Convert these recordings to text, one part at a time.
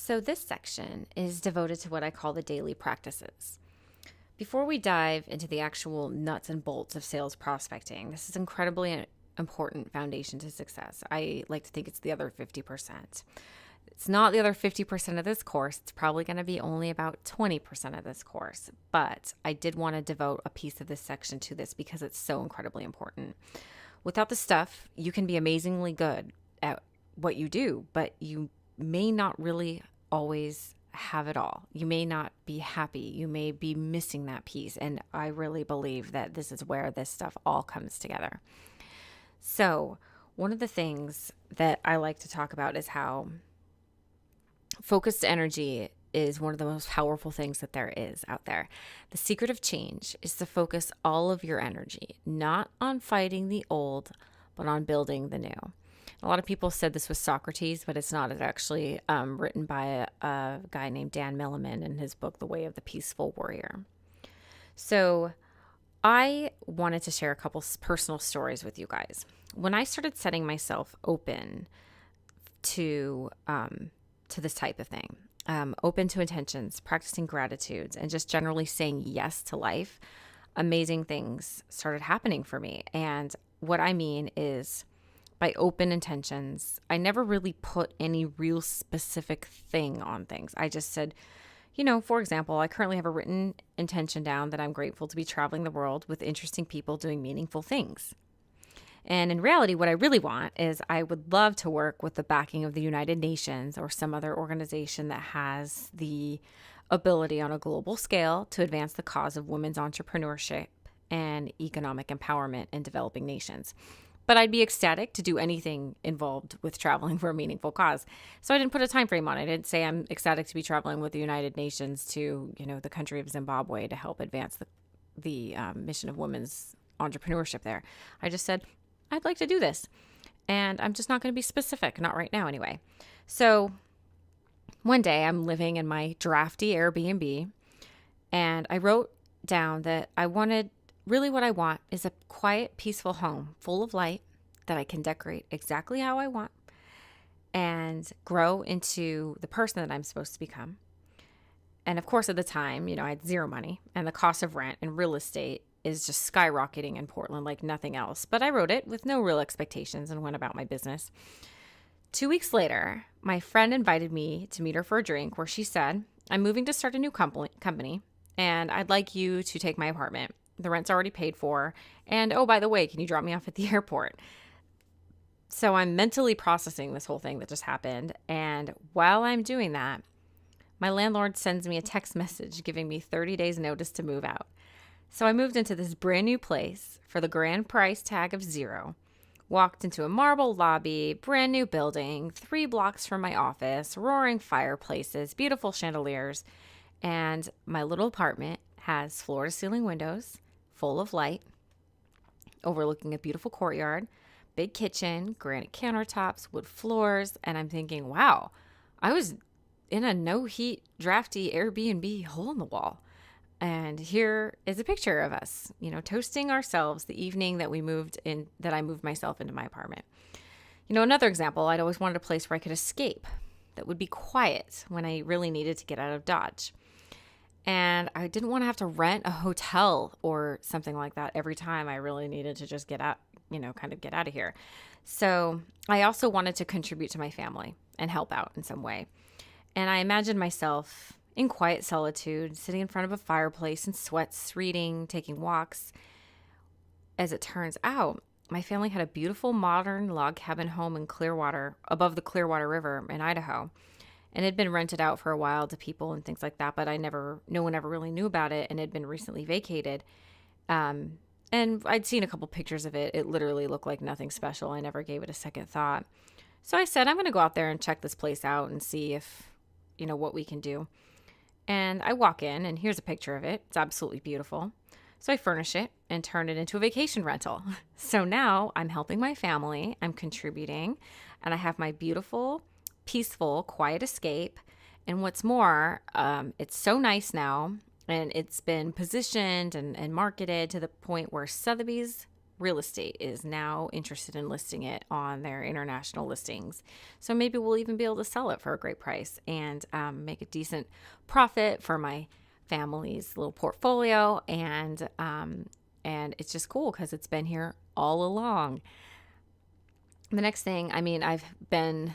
So, this section is devoted to what I call the daily practices. Before we dive into the actual nuts and bolts of sales prospecting, this is incredibly important foundation to success. I like to think it's the other 50%. It's not the other 50% of this course. It's probably going to be only about 20% of this course. But I did want to devote a piece of this section to this because it's so incredibly important. Without the stuff, you can be amazingly good at what you do, but you may not really always have it all. You may not be happy. You may be missing that piece. And I really believe that this is where this stuff all comes together. So, one of the things that I like to talk about is how focused energy is one of the most powerful things that there is out there. The secret of change is to focus all of your energy, not on fighting the old, but on building the new. A lot of people said this was Socrates, but it's not. It's actually written by a guy named Dan Milliman in his book, The Way of the Peaceful Warrior. So I wanted to share a couple personal stories with you guys. When I started setting myself open to this type of thing, open to intentions, practicing gratitudes, and just generally saying yes to life, amazing things started happening for me. And what I mean is, by open intentions, I never really put any real specific thing on things. I just said, for example, I currently have a written intention down that I'm grateful to be traveling the world with interesting people doing meaningful things. And in reality, what I really want is I would love to work with the backing of the United Nations or some other organization that has the ability on a global scale to advance the cause of women's entrepreneurship and economic empowerment in developing nations. But I'd be ecstatic to do anything involved with traveling for a meaningful cause. So I didn't put a time frame on it. I didn't say I'm ecstatic to be traveling with the United Nations to, the country of Zimbabwe to help advance the mission of women's entrepreneurship there. I just said, I'd like to do this. And I'm just not going to be specific, not right now anyway. So one day I'm living in my drafty Airbnb and I wrote down that what I want is a quiet, peaceful home full of light that I can decorate exactly how I want and grow into the person that I'm supposed to become. And of course, at the time, I had zero money and the cost of rent and real estate is just skyrocketing in Portland like nothing else. But I wrote it with no real expectations and went about my business. 2 weeks later, my friend invited me to meet her for a drink where she said, I'm moving to start a new company and I'd like you to take my apartment. The rent's already paid for. And oh, by the way, can you drop me off at the airport? So I'm mentally processing this whole thing that just happened. And while I'm doing that, my landlord sends me a text message giving me 30 days notice to move out. So I moved into this brand new place for the grand price tag of $0. Walked into a marble lobby, brand new building, 3 blocks from my office, roaring fireplaces, beautiful chandeliers. And my little apartment has floor-to-ceiling windows, full of light, overlooking a beautiful courtyard, big kitchen, granite countertops, wood floors, and I'm thinking, wow, I was in a no-heat, drafty Airbnb hole in the wall. And here is a picture of us, toasting ourselves the evening that I moved myself into my apartment. Another example, I'd always wanted a place where I could escape that would be quiet when I really needed to get out of Dodge. And I didn't want to have to rent a hotel or something like that every time I really needed to just get out, get out of here. So I also wanted to contribute to my family and help out in some way. And I imagined myself in quiet solitude, sitting in front of a fireplace in sweats, reading, taking walks. As it turns out, my family had a beautiful modern log cabin home in Clearwater, above the Clearwater River in Idaho. And it had been rented out for a while to people and things like that, but no one ever really knew about it, and it had been recently vacated. And I'd seen a couple pictures of it. It literally looked like nothing special. I never gave it a second thought. So I said, I'm going to go out there and check this place out and see if, what we can do. And I walk in, and here's a picture of it. It's absolutely beautiful. So I furnish it and turn it into a vacation rental. So now I'm helping my family, I'm contributing, and I have my beautiful, peaceful, quiet escape. And what's more, it's so nice now, and it's been positioned and marketed to the point where Sotheby's real estate is now interested in listing it on their international listings. So maybe we'll even be able to sell it for a great price and make a decent profit for my family's little portfolio. And it's just cool because it's been here all along. The next thing, I've been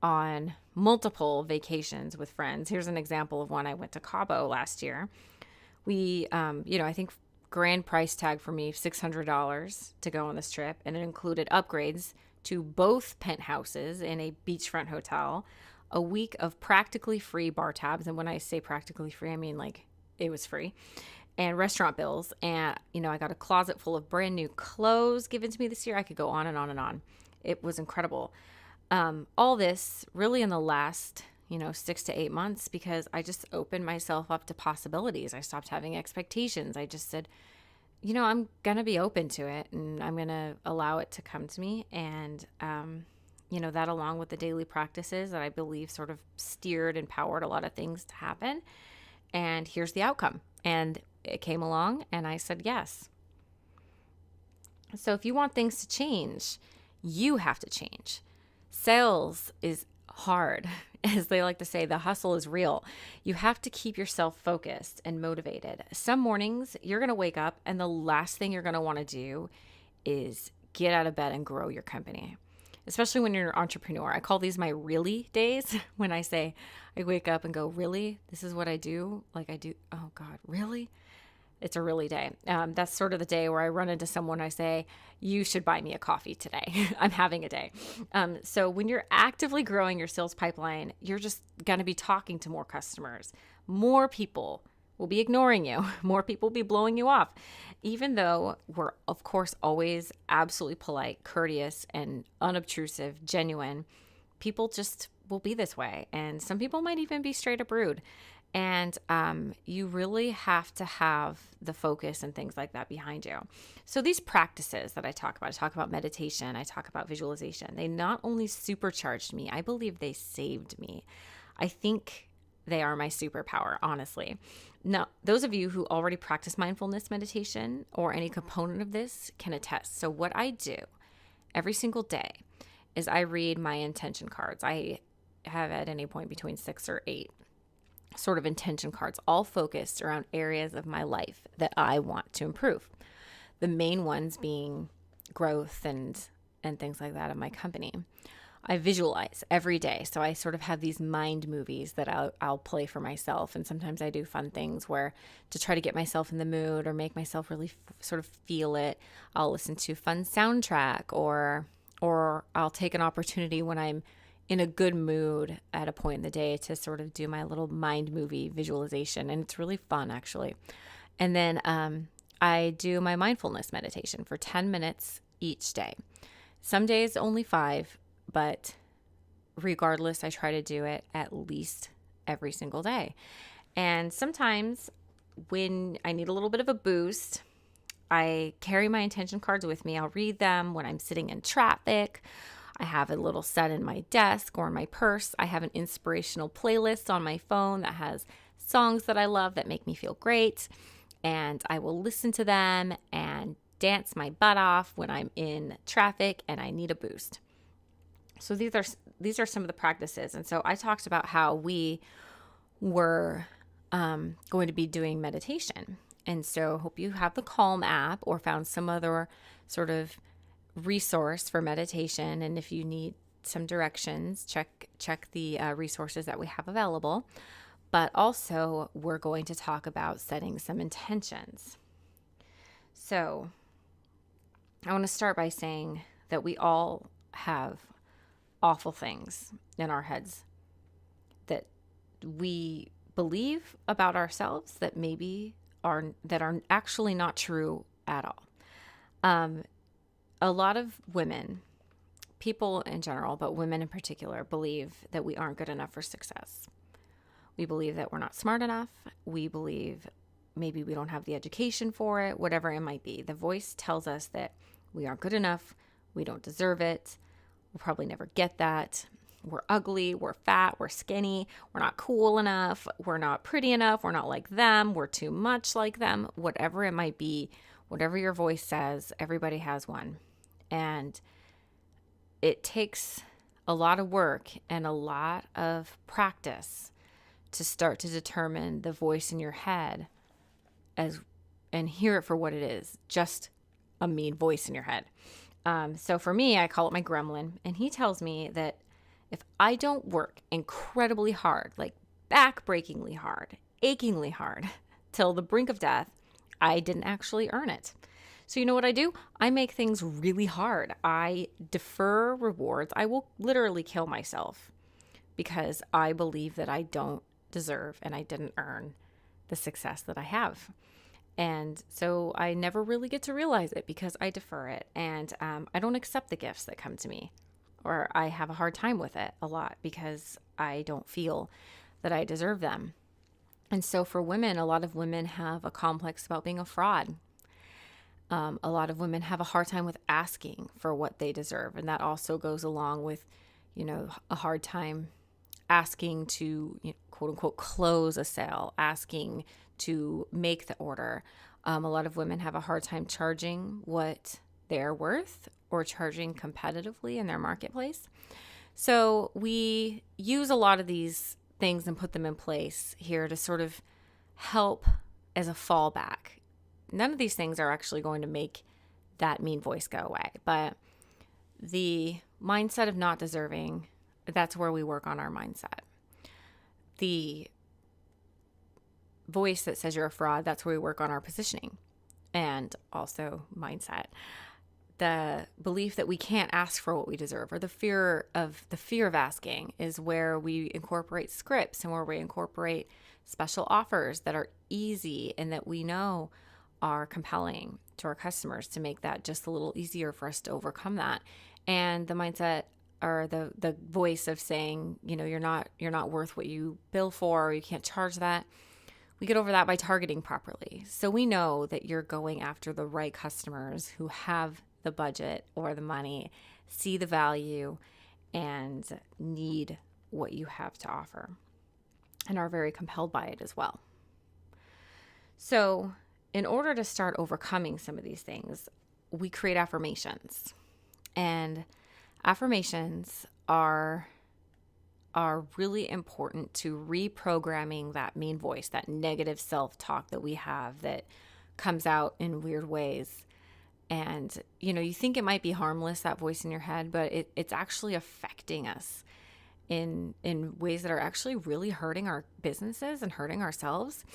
on multiple vacations with friends. Here's an example of one. I went to Cabo last year. We, I think grand price tag for me, $600 to go on this trip. And it included upgrades to both penthouses in a beachfront hotel, a week of practically free bar tabs. And when I say practically free, I mean like it was free. And restaurant bills. And, I got a closet full of brand new clothes given to me this year. I could go on and on and on. It was incredible. All this really in the last, 6 to 8 months, because I just opened myself up to possibilities. I stopped having expectations. I just said, I'm going to be open to it and I'm going to allow it to come to me. And, that along with the daily practices that I believe sort of steered and powered a lot of things to happen. And here's the outcome. And it came along and I said yes. So if you want things to change, you have to change. Sales is hard. As they like to say, the hustle is real. You have to keep yourself focused and motivated. Some mornings you're going to wake up and the last thing you're going to want to do is get out of bed and grow your company. Especially when you're an entrepreneur. I call these my really days. When I say I wake up and go, really? This is what I do? Like I do. Oh God, really? It's a really day. That's sort of the day where I run into someone, I say, you should buy me a coffee today. I'm having a day. So when you're actively growing your sales pipeline, you're just going to be talking to more customers. More people will be ignoring you. More people will be blowing you off. Even though we're, of course, always absolutely polite, courteous, and unobtrusive, genuine, people just will be this way. And some people might even be straight up rude. And you really have to have the focus and things like that behind you. So these practices that I talk about meditation, I talk about visualization. They not only supercharged me, I believe they saved me. I think they are my superpower, honestly. Now, those of you who already practice mindfulness meditation or any component of this can attest. So what I do every single day is I read my intention cards. I have at any point between 6 or 8 sort of intention cards, all focused around areas of my life that I want to improve. The main ones being growth and things like that of my company. I visualize every day. So I sort of have these mind movies that I'll play for myself. And sometimes I do fun things where to try to get myself in the mood or make myself really sort of feel it. I'll listen to fun soundtrack or I'll take an opportunity when I'm in a good mood at a point in the day to sort of do my little mind movie visualization. And it's really fun, actually. And then I do my mindfulness meditation for 10 minutes each day. Some days only 5, but regardless, I try to do it at least every single day. And sometimes when I need a little bit of a boost, I carry my intention cards with me. I'll read them when I'm sitting in traffic. I have a little set in my desk or in my purse. I have an inspirational playlist on my phone that has songs that I love that make me feel great. And I will listen to them and dance my butt off when I'm in traffic and I need a boost. So these are some of the practices. And so I talked about how we were going to be doing meditation. And so I hope you have the Calm app or found some other sort of resource for meditation. And if you need some directions, check the resources that we have available. But also, we're going to talk about setting some intentions. So I want to start by saying that we all have awful things in our heads that we believe about ourselves that are actually not true at all. A lot of women, people in general, but women in particular, believe that we aren't good enough for success. We believe that we're not smart enough. We believe maybe we don't have the education for it, whatever it might be. The voice tells us that we aren't good enough. We don't deserve it. We'll probably never get that. We're ugly. We're fat. We're skinny. We're not cool enough. We're not pretty enough. We're not like them. We're too much like them. Whatever it might be, Whatever your voice says, everybody has one. And it takes a lot of work and a lot of practice to start to determine the voice in your head and hear it for what it is, just a mean voice in your head. So for me, I call it my gremlin, and he tells me that if I don't work incredibly hard, like back-breakingly hard, achingly hard, till the brink of death, I didn't actually earn it. So you know what I do? I make things really hard. I defer rewards. I will literally kill myself because I believe that I don't deserve and I didn't earn the success that I have. And so I never really get to realize it because I defer it. And I don't accept the gifts that come to me, or I have a hard time with it a lot because I don't feel that I deserve them. And so for women, a lot of women have a complex about being a fraud. A lot of women have a hard time with asking for what they deserve. And that also goes along with, a hard time asking to, quote unquote, close a sale, asking to make the order. A lot of women have a hard time charging what they're worth or charging competitively in their marketplace. So we use a lot of these things and put them in place here to sort of help as a fallback. None of these things are actually going to make that mean voice go away, but the mindset of not deserving, that's where we work on our mindset. The voice that says you're a fraud, that's where we work on our positioning and also mindset. The belief that we can't ask for what we deserve, or the fear of asking, is where we incorporate scripts and where we incorporate special offers that are easy and that we know are compelling to our customers to make that just a little easier for us to overcome that. And the mindset, or the voice of saying, you're not worth what you bill for, or you can't charge that. We get over that by targeting properly. So we know that you're going after the right customers who have the budget or the money, see the value, and need what you have to offer, and are very compelled by it as well. So in order to start overcoming some of these things, we create affirmations. And affirmations are really important to reprogramming that mean voice, that negative self-talk that we have that comes out in weird ways. And, you think it might be harmless, that voice in your head, but it's actually affecting us in ways that are actually really hurting our businesses and hurting ourselves.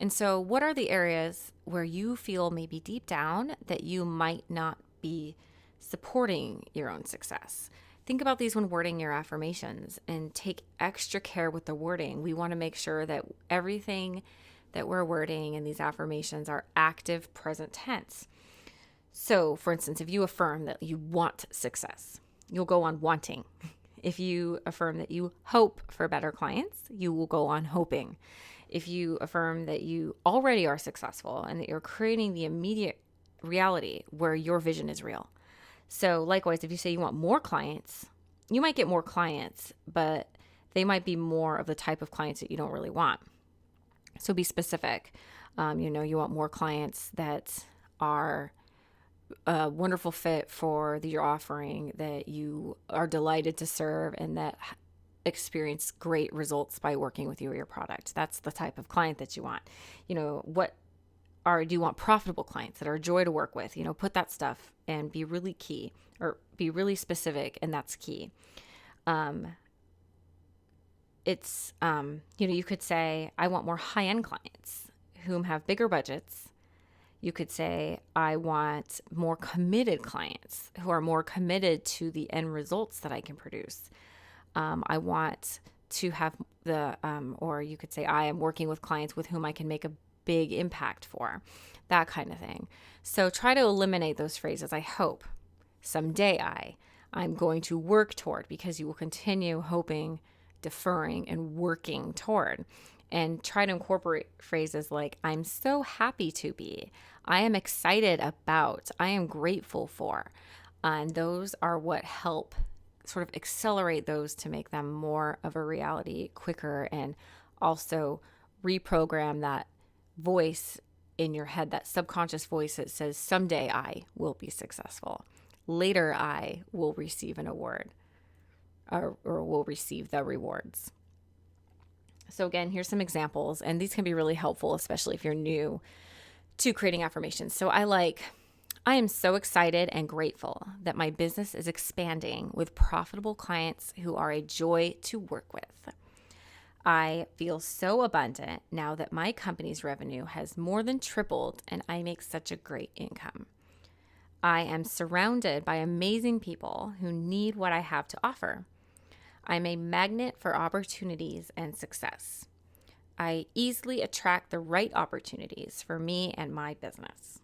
And so what are the areas where you feel maybe deep down that you might not be supporting your own success? Think about these when wording your affirmations, and take extra care with the wording. We want to make sure that everything that we're wording in these affirmations are active present tense. So, for instance, if you affirm that you want success, you'll go on wanting. If you affirm that you hope for better clients, you will go on hoping. If you affirm that you already are successful and that you're creating the immediate reality where your vision is real. So likewise, if you say you want more clients, you might get more clients, but they might be more of the type of clients that you don't really want. So be specific. You want more clients that are a wonderful fit for your offering, that you are delighted to serve, and that experience great results by working with you or your product. That's the type of client that you want. Do you want profitable clients that are a joy to work with? Put that stuff and be really key, or be really specific, and that's key. You could say, I want more high-end clients whom have bigger budgets. You could say, I want more committed clients who are more committed to the end results that I can produce. I want to have or you could say, I am working with clients with whom I can make a big impact for, that kind of thing. So try to eliminate those phrases. I hope, someday, I'm going to work toward, because you will continue hoping, deferring, and working toward. And try to incorporate phrases like, I'm so happy to be, I am excited about, I am grateful for. And those are what help sort of accelerate those to make them more of a reality quicker, and also reprogram that voice in your head, that subconscious voice that says, someday I will be successful. Later I will receive an award or will receive the rewards. So again, here's some examples, and these can be really helpful, especially if you're new to creating affirmations. So I am so excited and grateful that my business is expanding with profitable clients who are a joy to work with. I feel so abundant now that my company's revenue has more than tripled and I make such a great income. I am surrounded by amazing people who need what I have to offer. I'm a magnet for opportunities and success. I easily attract the right opportunities for me and my business.